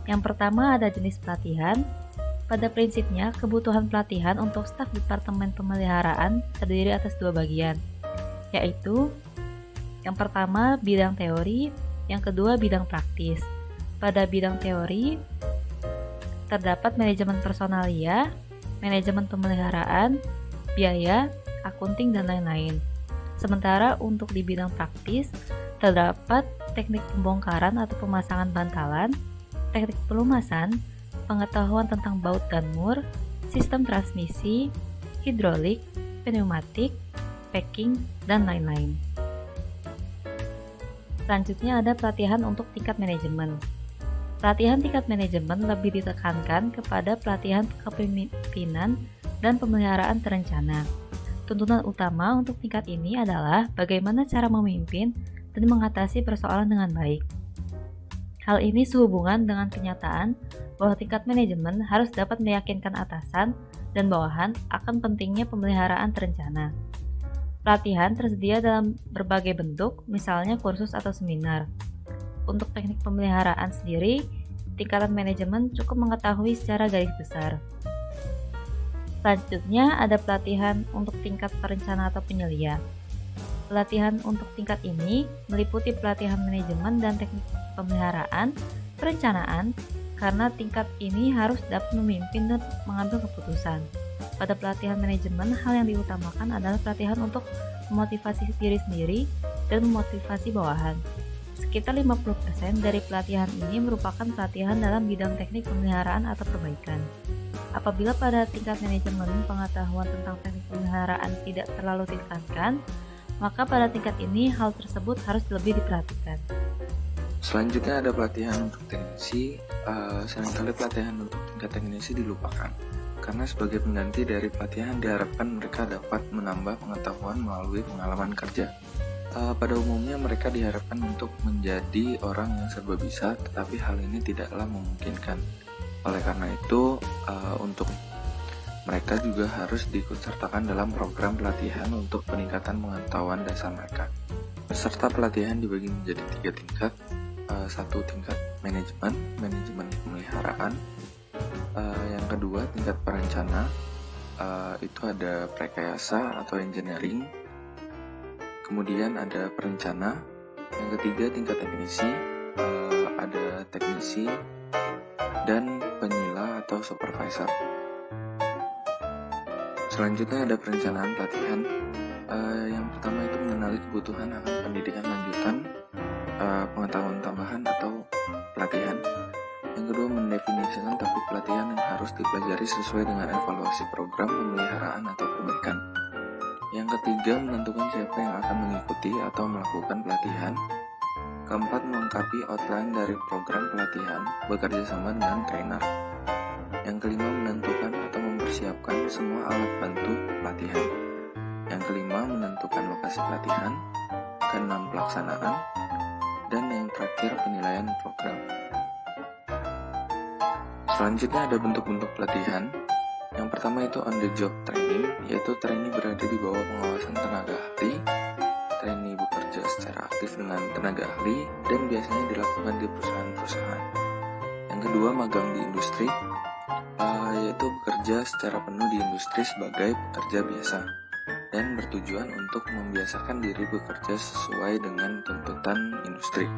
Yang pertama ada jenis pelatihan. Pada prinsipnya, kebutuhan pelatihan untuk staf Departemen Pemeliharaan terdiri atas dua bagian, yaitu yang pertama bidang teori, yang kedua bidang praktis. Pada bidang teori, terdapat manajemen personalia, manajemen pemeliharaan, biaya, akunting, dan lain-lain. Sementara untuk di bidang praktis, terdapat teknik pembongkaran atau pemasangan bantalan, teknik pelumasan, pengetahuan tentang baut dan mur, sistem transmisi, hidrolik, pneumatik, packing, dan lain-lain. Selanjutnya ada pelatihan untuk tingkat manajemen. Pelatihan tingkat manajemen lebih ditekankan kepada pelatihan kepemimpinan dan pemeliharaan terencana. Tuntutan utama untuk tingkat ini adalah bagaimana cara memimpin dan mengatasi persoalan dengan baik. Hal ini sehubungan dengan kenyataan bahwa tingkat manajemen harus dapat meyakinkan atasan dan bawahan akan pentingnya pemeliharaan terencana. Pelatihan tersedia dalam berbagai bentuk, misalnya kursus atau seminar. Untuk teknik pemeliharaan sendiri, tingkatan manajemen cukup mengetahui secara garis besar. Selanjutnya ada pelatihan untuk tingkat perencana atau penyelia. Pelatihan untuk tingkat ini meliputi pelatihan manajemen dan teknik pemeliharaan, perencanaan, karena tingkat ini harus dapat memimpin dan mengambil keputusan. Pada pelatihan manajemen, hal yang diutamakan adalah pelatihan untuk memotivasi diri sendiri dan memotivasi bawahan. Sekitar 50% dari pelatihan ini merupakan pelatihan dalam bidang teknik pemeliharaan atau perbaikan. Apabila pada tingkat manajemen pengetahuan tentang teknik pemeliharaan tidak terlalu ditekankan, maka pada tingkat ini hal tersebut harus lebih diperhatikan. Selanjutnya ada pelatihan untuk teknisi. Seringkali pelatihan untuk tingkat teknisi dilupakan, karena sebagai pengganti dari pelatihan diharapkan mereka dapat menambah pengetahuan melalui pengalaman kerja. Pada umumnya mereka diharapkan untuk menjadi orang yang serba bisa, tetapi hal ini tidaklah memungkinkan. Oleh karena itu, untuk mereka juga harus diikutsertakan dalam program pelatihan untuk peningkatan pengetahuan dasar mereka. Peserta pelatihan dibagi menjadi 3 tingkat. Satu tingkat manajemen pemeliharaan. Yang kedua tingkat perencana, itu ada prekayasa atau engineering. Kemudian ada perencana. Yang ketiga tingkat teknisi, ada teknisi dan penyila atau supervisor. Selanjutnya ada perencanaan pelatihan. Yang pertama itu mengenali kebutuhan akan pendidikan lanjutan, pengetahuan tambahan atau pelatihan. Yang kedua mendefinisikan topik pelatihan yang harus dipelajari sesuai dengan evaluasi program pemeliharaan atau perbaikan. Yang ketiga menentukan siapa yang akan mengikuti atau melakukan pelatihan. Keempat melengkapi outline dari program pelatihan bekerja sama dengan trainer. Yang kelima menentukan atau mempersiapkan semua alat bantu pelatihan. Yang kelima menentukan lokasi pelatihan. Keenam pelaksanaan. Dan yang terakhir penilaian program. Selanjutnya ada bentuk-bentuk pelatihan. Yang pertama itu on the job training, yaitu trainee berada di bawah pengawasan tenaga ahli. Trainee bekerja secara aktif dengan tenaga ahli dan biasanya dilakukan di perusahaan-perusahaan. Yang kedua magang di industri, yaitu bekerja secara penuh di industri sebagai pekerja biasa dan bertujuan untuk membiasakan diri bekerja sesuai dengan tuntutan industri.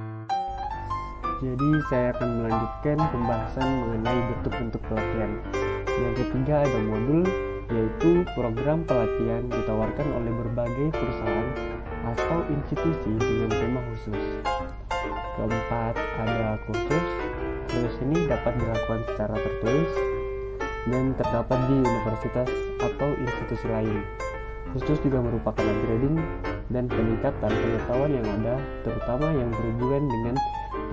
Jadi saya akan melanjutkan pembahasan mengenai bentuk-bentuk pelatihan. Yang ketiga ada modul, yaitu program pelatihan ditawarkan oleh berbagai perusahaan atau institusi dengan tema khusus. Keempat ada kursus. Kursus ini dapat dilakukan secara tertulis dan terdapat di universitas atau institusi lain. Kursus juga merupakan upgrading dan peningkatan pengetahuan yang ada, terutama yang berhubungan dengan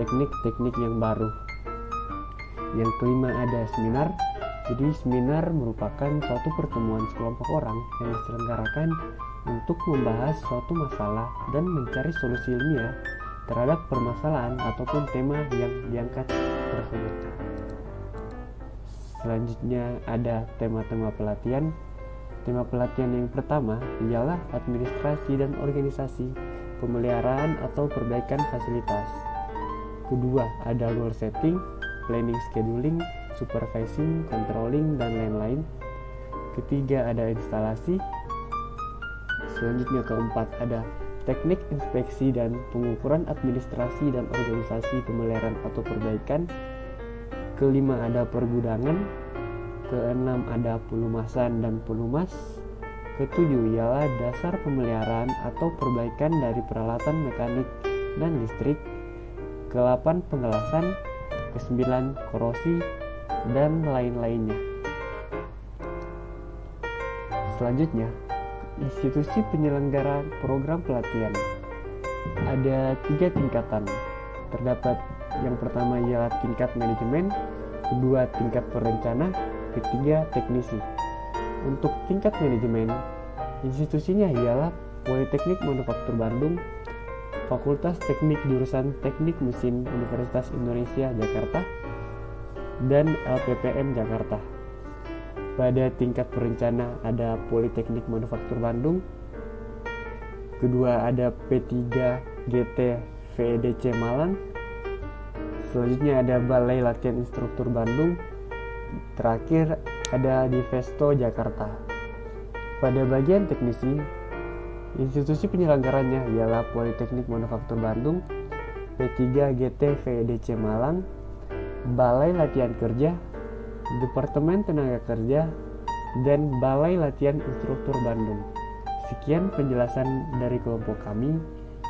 teknik-teknik yang baru. Yang kelima ada seminar. Jadi seminar merupakan suatu pertemuan sekelompok orang yang diselenggarakan untuk membahas suatu masalah dan mencari solusi ilmiah terhadap permasalahan ataupun tema yang diangkat tersebut. Selanjutnya ada tema-tema pelatihan. Tema pelatihan yang pertama ialah administrasi dan organisasi, pemeliharaan atau perbaikan fasilitas. Kedua ada goal setting, planning, scheduling, supervising, controlling, dan lain-lain. Ketiga ada instalasi. Selanjutnya keempat ada teknik inspeksi dan pengukuran administrasi dan organisasi pemeliharaan atau perbaikan. Kelima ada pergudangan. Keenam ada pelumasan dan pelumas. Ketujuh ialah dasar pemeliharaan atau perbaikan dari peralatan mekanik dan listrik. Ke-8 penggelasan. Ke-9 korosi dan lain-lainnya. Selanjutnya, institusi penyelenggara program pelatihan. Ada 3 tingkatan. Terdapat yang pertama ialah tingkat manajemen, kedua tingkat perencana, ketiga teknisi. Untuk tingkat manajemen, institusinya ialah Politeknik Manufaktur Bandung, Fakultas Teknik jurusan Teknik Mesin Universitas Indonesia Jakarta, dan LPPM Jakarta. Pada tingkat perencana ada Politeknik Manufaktur Bandung, kedua ada P3GT VEDC Malang, selanjutnya ada Balai Latihan Instruktur Bandung, terakhir ada di Vesto Jakarta. Pada bagian teknisi, institusi penyelenggaranya ialah Politeknik Manufaktur Bandung, P3GT VEDC Malang, Balai Latihan Kerja, Departemen Tenaga Kerja, dan Balai Latihan Instruktur Bandung. Sekian penjelasan dari kelompok kami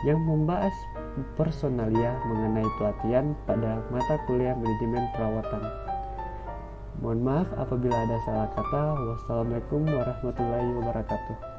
yang membahas personalia mengenai pelatihan pada mata kuliah manajemen perawatan. Mohon maaf apabila ada salah kata. Wassalamualaikum warahmatullahi wabarakatuh.